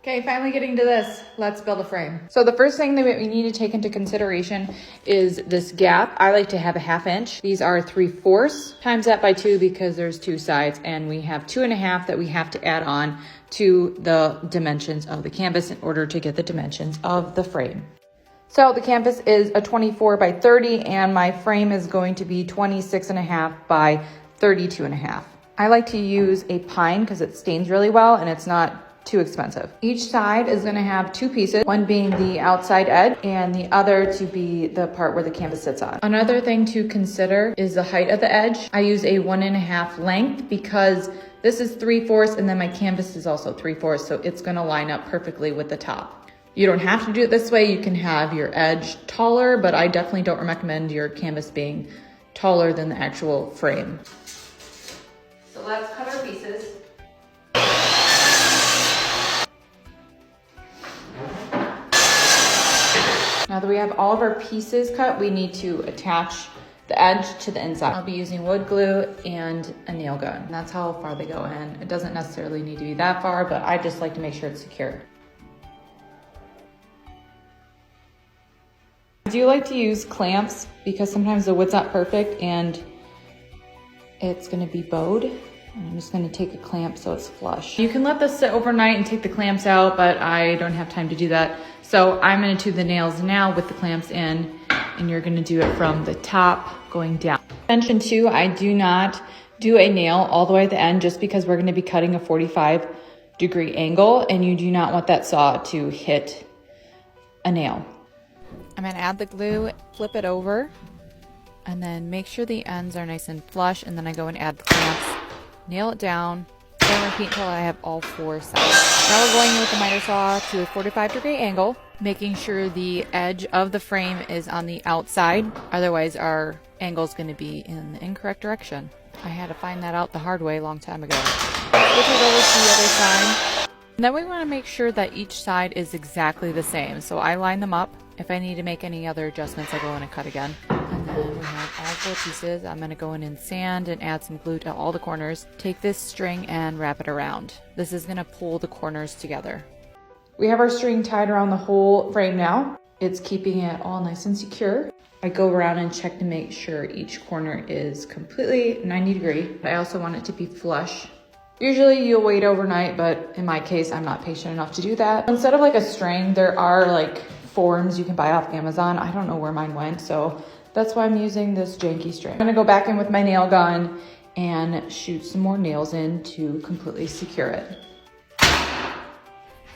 Okay, finally getting to this. Let's build a frame. So the first thing that we need to take into consideration is this gap. I like to have a 1/2 inch. These are 3/4. Times that by 2 because there's 2 sides, and we have 2.5 that we have to add on to the dimensions of the canvas in order to get the dimensions of the frame. So the canvas is a 24 by 30 and my frame is going to be 26.5 by 32.5. I like to use a pine because it stains really well and it's not too expensive. Each side is going to have 2 pieces, one being the outside edge and the other to be the part where the canvas sits on. Another thing to consider is the height of the edge. I use a 1.5 length because this is 3/4 and then my canvas is also 3/4, so it's going to line up perfectly with the top. You don't have to do it this way. You can have your edge taller, but I definitely don't recommend your canvas being taller than the actual frame. So let's cut our pieces. Now that we have all of our pieces cut, we need to attach the edge to the inside. I'll be using wood glue and a nail gun. And that's how far they go in. It doesn't necessarily need to be that far, but I just like to make sure it's secure. I do like to use clamps because sometimes the wood's not perfect and it's gonna be bowed. And I'm just gonna take a clamp so it's flush. You can let this sit overnight and take the clamps out, but I don't have time to do that. So I'm gonna do the nails now with the clamps in, and you're gonna do it from the top going down. Mention too, I do not do a nail all the way at the end just because we're gonna be cutting a 45-degree angle and you do not want that saw to hit a nail. I'm gonna add the glue, flip it over, and then make sure the ends are nice and flush, and then I go and add the clamps. Nail it down, then repeat until I have all 4 sides. Now we're going with the miter saw to a 45-degree angle, making sure the edge of the frame is on the outside. Otherwise, our angle is going to be in the incorrect direction. I had to find that out the hard way a long time ago. Switch it over to the other side. And then we want to make sure that each side is exactly the same. So I line them up. If I need to make any other adjustments, I go in and cut again. And then we have all 4 pieces. I'm going to go in and sand and add some glue to all the corners. Take this string and wrap it around. This is going to pull the corners together. We have our string tied around the whole frame now. It's keeping it all nice and secure. I go around and check to make sure each corner is completely 90 degree. I also want it to be flush. Usually you'll wait overnight, but in my case, I'm not patient enough to do that. Instead of like a string, there are like forms you can buy off Amazon. I don't know where mine went, so that's why I'm using this janky string. I'm gonna go back in with my nail gun and shoot some more nails in to completely secure it.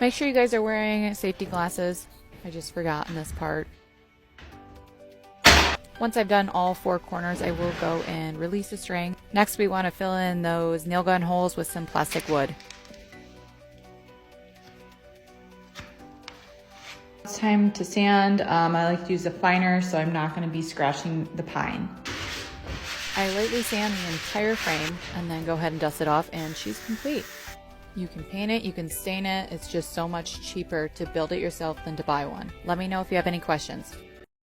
Make sure you guys are wearing safety glasses. I just forgot in this part. Once I've done all 4 corners, I will go and release the string. Next, we want to fill in those nail gun holes with some plastic wood. It's time to sand. I like to use a finer, so I'm not going to be scratching the pine. I lightly sand the entire frame and then go ahead and dust it off, and she's complete. You can paint it, you can stain it. It's just so much cheaper to build it yourself than to buy one. Let me know if you have any questions.